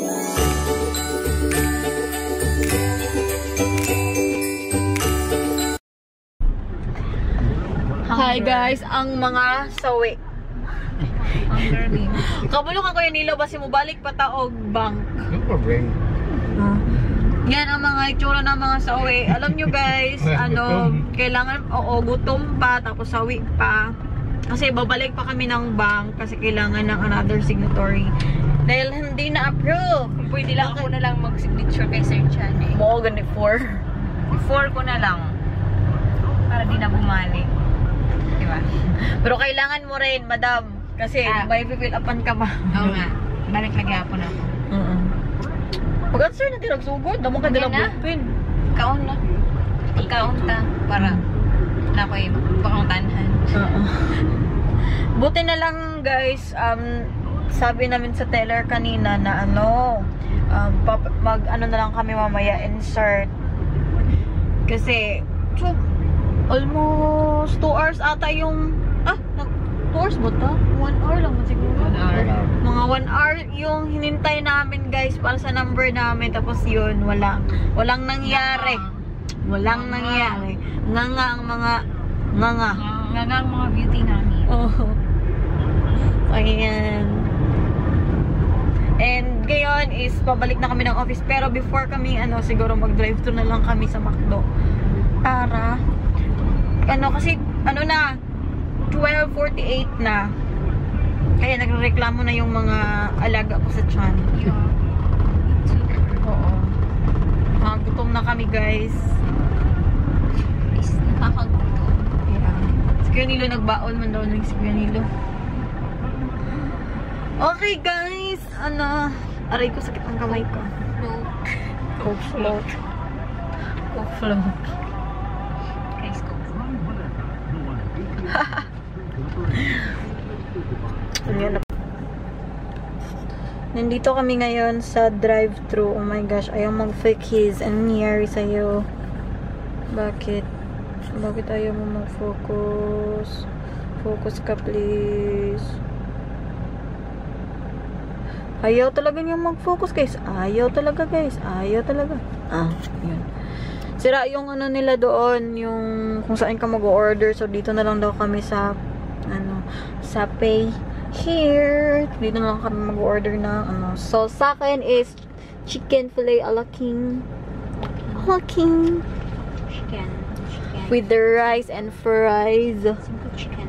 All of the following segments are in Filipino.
Hi guys, ang mga sawi. Kabulong ako yung nilo basi mo balik pataog bank. Yan ang mga itsura ng mga sawi. Alam nyo guys, kailangan, gutom pa, tapos sawi pa. Kasi babalik pa kami ng bank kasi kailangan ng another signatory. Dahil hindi na-approve. Kung pwede lang ako na lang mag-signature kay Sir Chan eh. Mo, ganit 4. 4 ko na lang. Para di na bumalik. Diba? Pero kailangan mo rin, madam. Kasi may fill upan ka ba? Oo nga. Balik lagi ako na ako. Pag-answer na tinagsugod, naman ka nilang bukpin. Kaon na. Ikaon ta. Para na ako yung pakuntanhan. Buti na lang guys, sabi namin sa teller kanina na mag-ano na lang kami mamaya, insert. Kasi, almost 2 hours ata yung 2 hours ba ito? 1 hour lang siguro. 1 hour. Mga 1 hour yung hinintay namin guys para sa number namin. Tapos yun, walang nangyari. Walang nangyari. Nga ang mga Nga ang mga beauty namin. Ayan. And ngayon is pabalik na kami ng office. Pero before kami siguro mag-drive thru na lang kami sa McDo. Para kasi na 12:48 na. Kaya nagreklamo na yung mga alaga ko sa tiyan. Oo. Gutom na kami guys. Nakakagutom. Yeah. Si Kuya Nilo nagbaon man daw ng si Kuya Nilo. Okay guys, aray ko sakit ang kamay ko. Coke float. Coke float. Guys, Coke float. Nandito kami ngayon sa drive-thru. Oh my gosh, ayaw mag-fake his. Anong nangyari sa'yo? Bakit? Bakit ayaw mo mag-focus? Focus ka please. Ayaw talaga niya mag-focus guys. Ayaw talaga guys. Ayaw talaga. Yun. Sira yung nila doon, yung kung saan ka mag-order. So dito na lang daw kami sa sa pay here. Dito na lang kami mag-order na So sa akin is chicken fillet a la king. Chicken. With the rice and fries. Simple chicken.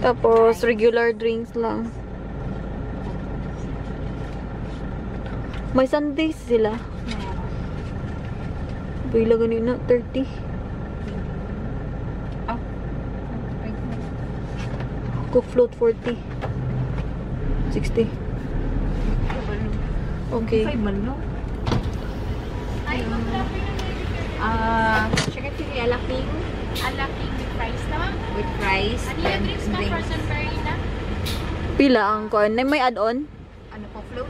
Tapos regular drinks lang. May sundaes sila. Pila ganina 30. Coke float 40. 60. Okay. Chicken fillet a la king. A la king with fries naman. With fries. Ano yung drinks mo for San Marina? Pila ang kuan? May add-on? Ano po float?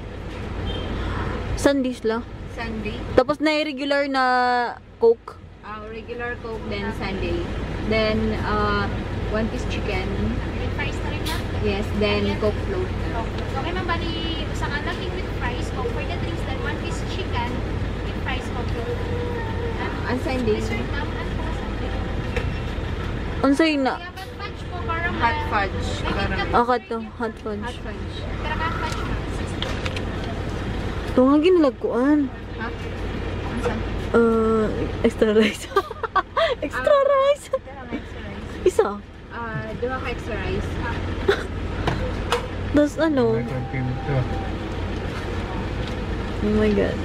Sundaes lang. Sunday. Tapos na regular na Coke. Regular Coke, then Sunday. Then, 1 piece chicken. With fries na rin na? Yes, then Coke float. Okay, ma'am, bali isang a la king with fries, Coke for the drinks, then 1 piece chicken with fries, Coke float. On Sunday. Dessert, ma'am, ano po Sunday? Unsay na? Kaya ba't fudge po, parang Hot fudge. Ako to, hot fudge. Hot fudge. Pero ka fudge, ma'am, 60. Ito nga ginalagkuan. Ha? Extra rice. Extra rice. Isa. Duha ka extra rice. Tapos Oh my god.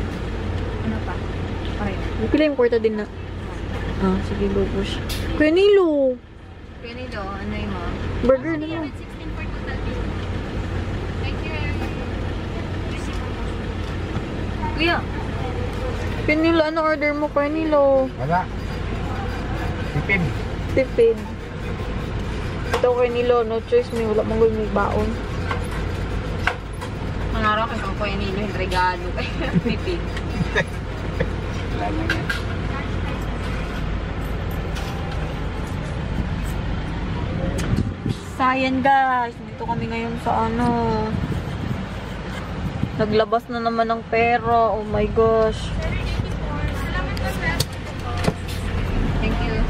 Ano pa? Okay. Pila yung kwarta din na. Sige, go push. Kuya Nilo. Kaya nito, ano yung mo? Burger na lang. 16 for total bill. Thank you. Kuya! Kuya Nilo, ano order mo? Kuya Nilo. Wala. Tipid. Tipid. Ito Kuya Nilo, no choice may wala mong may baon. Mga araw kasi ako yung nilo yung regalo. Pipig. Wala na yan. Sayan guys, dito kami ngayon sa Naglabas na naman ng pera. Oh my gosh. Thank you.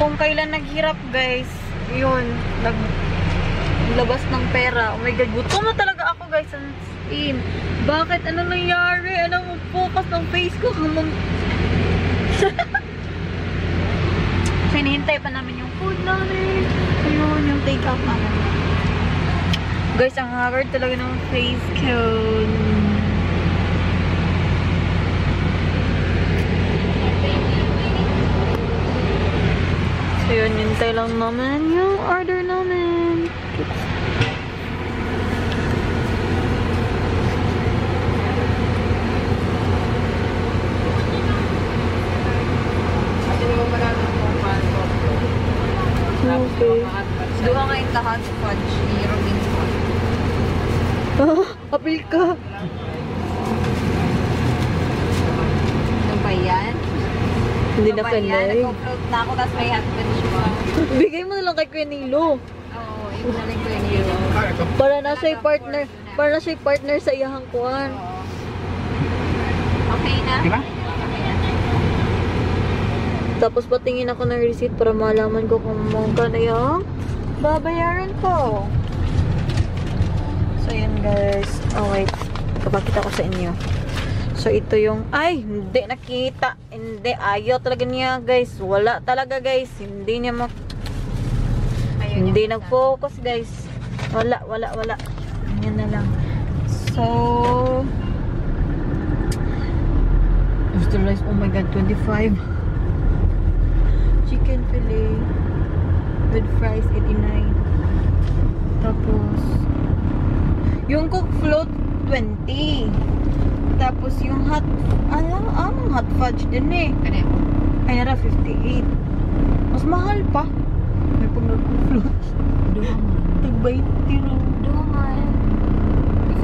Kung kailan naghirap, guys, yun, naglabas ng pera. Oh my God, gutom na talaga ako, guys. Bakit? Ano nangyari? Ano focus ng face ko? Hinihintay pa namin yung food namin. Ayun, yung take out namin. Guys, ang haggard talaga ng face ko. So yun, hintay lang naman yung order namin. Okay. Doon nga yung hot fudge ni Robin's Hot. Ah, apil ka. Ano ba yan? Hindi Ano na ba yan? kanay. Nag-float na ako, tapos may hot fudge pa. Bigay mo na lang kay Kuya Nilo. Oo, yung nalig ko yun. Para na siya partner. Para na siya partner sa iyahang kuwan. Okay na? Diba? Tapos patingin ako ng receipt para malaman ko kung magkano yung babayaran ko. So yun guys. Oh wait. Kapakita ko sa inyo. So ito yung, ay hindi nakita. Hindi, ayaw talaga niya guys. Wala talaga guys. Hindi niya hindi nag-focus guys. Wala. Yan na lang. So rice, oh my God, 25. Chicken fillet with fries, 89. Tapos yung cook float, 20. Tapos yung hot, hot fudge din eh. Pareho. Ay, nara, 58. Mas mahal pa. May pag nag-cook float. Tag-20 rin. Duman.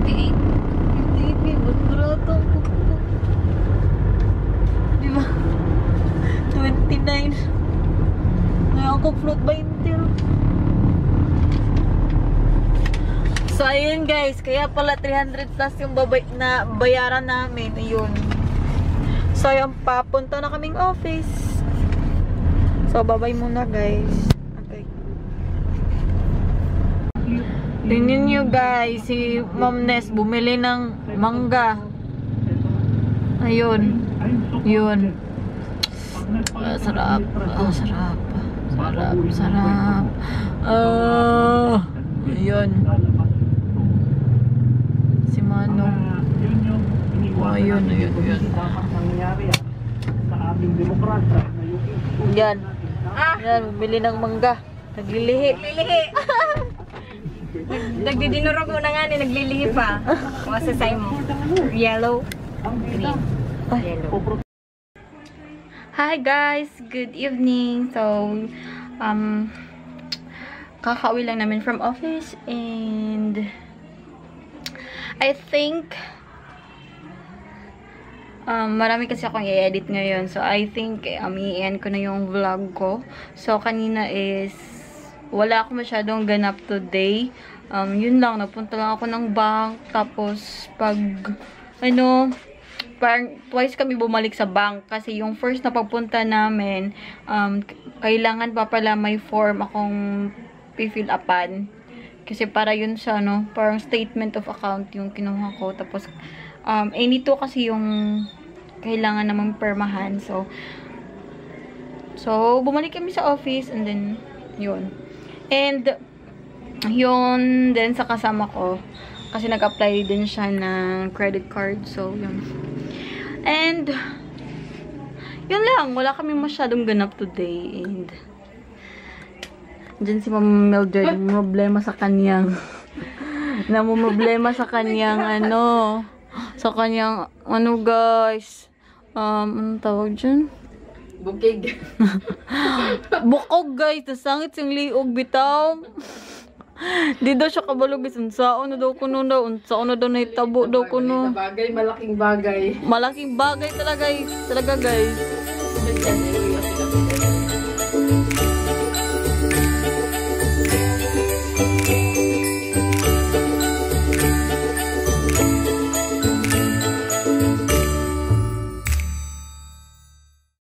58. 58 eh, ba't barato ang cook float? Diba? 29. Ngayon cook float, 20 rin. So, ayun guys. Kaya pala 300 plus yung bayaran namin. Ayun. So, ayun. Papunta na kaming office. So, bye-bye muna guys. Okay. Tingnan nyo guys. Si Ma'am Ness bumili ng mangga. Ayun. Yun. Sarap. Sarap. Sarap. Ayun. Si Manong. Ayun. Yan. Yan, bumili ng mangga. Naglilihi. Nagdidinurog mo na nga ni, naglilihi pa. Masasay mo. Yellow. Green. Yellow. Hi guys, good evening. So, kakauwi lang namin from office and I think marami kasi akong i-edit ngayon. So, I think i-end ko na yung vlog ko. So, kanina is wala ako masyadong ganap today. Yun lang, napunta lang ako ng bank. Tapos, parang twice kami bumalik sa bank. Kasi yung first na pagpunta namin, kailangan pa pala may form akong i-fill upan. Kasi para yun sa, parang statement of account yung kinuha ko. Tapos, nito kasi yung kailangan namang permahan. So, bumalik kami sa office and then, yun. And, yun din sa kasama ko. Kasi nag-apply din siya ng credit card. So, yun. And, yun lang. Wala kami masyadong ganap today. And, dyan si Mama Mildred, problema sa kanyang, problema sa kanyang, guys. Anong tawag dyan? Bukig. Bukog, guys. Nasangit yung liog, bitaw. Di daw siya kabalog, guys. Unsaon na daw kuno daw. Unsaon na daw na itabo daw kuno. Bagay, malaking bagay. Malaking bagay talaga, guys.